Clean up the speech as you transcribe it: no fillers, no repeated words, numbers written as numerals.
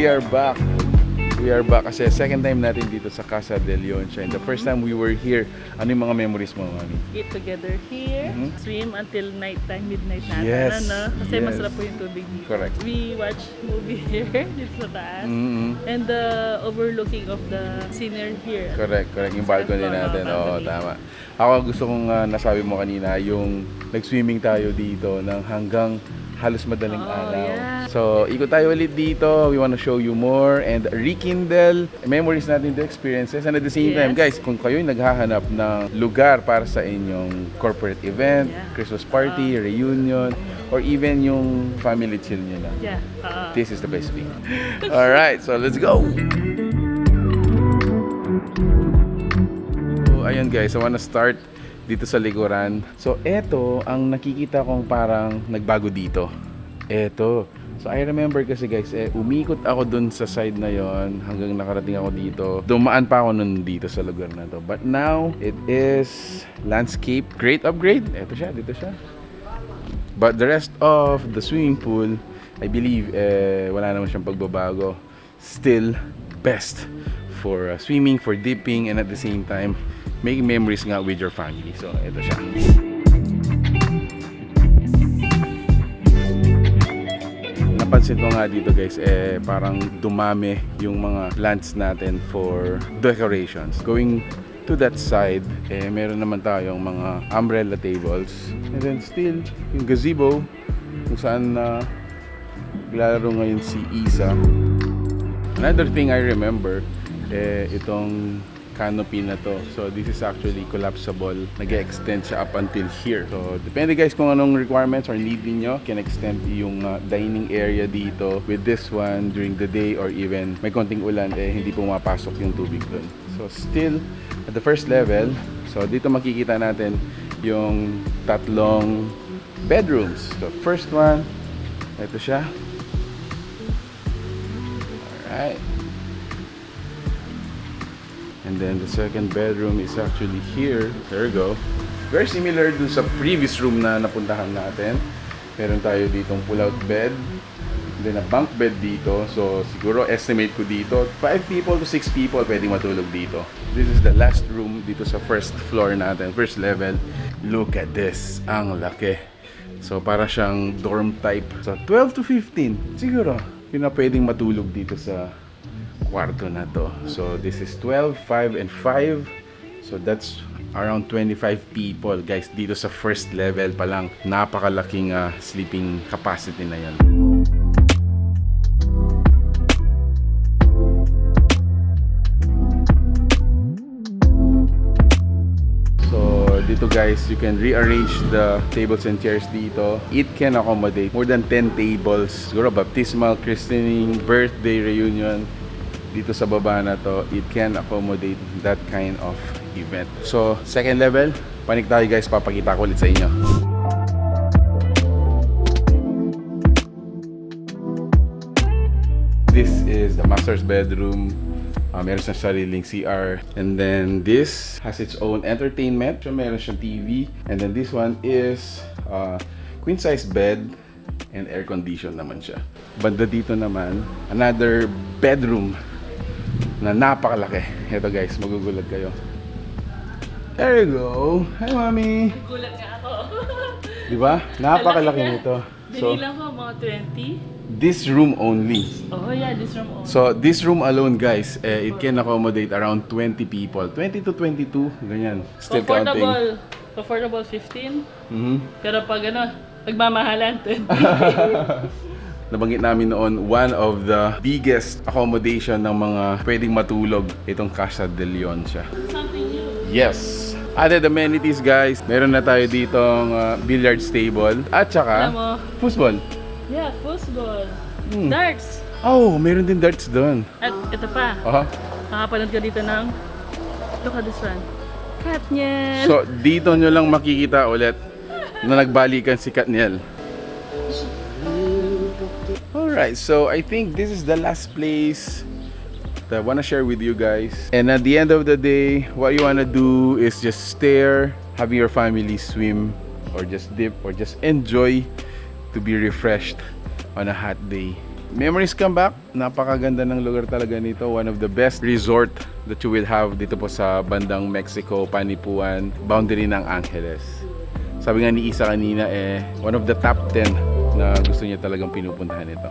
We are back. We are back kasi second time natin dito sa Casa De Leoncia. And the first time we were here, ano yung mga memories mo, Mami? Eat together here, swim until nighttime, midnight natin. Yes. Ano? Kasi masarap po yung tubig dito. Correct. We watch movie here, dito sa taas. And the overlooking of the scenery here. Correct. Yung balcony natin. Oo, tama. Ako gusto kong nasabi mo kanina, yung nag-swimming tayo dito ng hanggang halos madaling araw. Yeah. So, ikot tayo ulit dito. We want to show you more and rekindle memories natin, the experiences. And at the same time, guys, kung kayo'y naghahanap ng lugar para sa inyong corporate event, Christmas party, reunion, or even yung family chill nyo lang. This is the best thing. Alright, so let's go! So, ayun guys, I wanna start dito sa likuran. So, eto ang nakikita kong parang nagbago dito. Eto. So, I remember kasi guys, umikot ako dun sa side na yon hanggang nakarating ako dito. Dumaan pa ako nun dito sa lugar na to. But now, it is landscape. Great upgrade. Eto siya, dito siya. But the rest of the swimming pool, I believe, wala naman siyang pagbabago. Still, best for swimming, for dipping, and at the same time, making memories nga with your family. So, ito siya. Napansin ko nga dito guys, parang dumami yung mga plants natin for decorations. Going to that side, meron naman tayong mga umbrella tables. And then still, yung gazebo, kung saan naglalaro ngayon si Isa. Another thing I remember, itong canopy na to. So this is actually collapsible. Nag-extend siya up until here. So depende guys kung anong requirements or need niyo, can extend yung dining area dito with this one during the day or even may konting ulan hindi pumapasok yung tubig doon. So still at the first level, so dito makikita natin yung tatlong bedrooms. So first one, ito siya. Alright. And then the second bedroom is actually here. There we go. Very similar dun sa previous room na napuntahan natin. Meron tayo ditong pull-out bed. And then a bunk bed dito. So siguro estimate ko dito 5 people to 6 people pwedeng matulog dito. This is the last room dito sa first floor natin, first level. Look at this. Ang laki. So para siyang dorm type. So 12 to 15 siguro yun na pwedeng matulog dito sa kwarto na to. So this is 12, 5, and 5. So that's around 25 people guys dito sa first level pa lang. Napakalaking sleeping capacity na yan. So dito guys, you can rearrange the tables and chairs dito. It can accommodate more than 10 tables. Siguro baptismal, christening, birthday, reunion. Dito sa baba na to, it can accommodate that kind of event. So, second level, panik tayo guys, papakita ko ulit sa inyo. This is the master's bedroom. Meron siyang sariling CR. And then this has its own entertainment. So, meron siyang TV. And then this one is queen size bed and air condition naman siya. Banda dito naman, another bedroom na napakalaki. Ito guys, magugulat kayo. There you go. Hi, Mami. Gulat nga ako. Diba? Napakalaki nito. So, Binilang ko mga 20. this room only. Oh yeah, this room only. So, this room alone guys, it can accommodate around 20 people. 20 to 22, ganyan. Still counting. Affordable 15. Pero pag nagmamahalan 20. Nabanggit namin noon, one of the biggest accommodation ng mga pwedeng matulog itong Casa De Leoncia. Something new. Yes! Added amenities guys, meron na tayo ditong billiards table at saka foosball. Yeah, foosball. Darts. Oh, meron din darts doon. At ito pa. Nakapanood ko dito ng look at this one. Katniel. So, dito nyo lang makikita ulit na nagbalikan si Katniel. Alright, so I think this is the last place that I want to share with you guys. And at the end of the day, what you want to do is just stare, having your family swim, or just dip, or just enjoy to be refreshed on a hot day Memories come back. Napakaganda ng lugar talaga nito. One of the best resort that you will have dito po sa bandang Mexico, Panipuan, boundary ng Angeles. Sabi nga ni Isa kanina, one of the top 10 na gusto niya talagang pinupuntahan ito.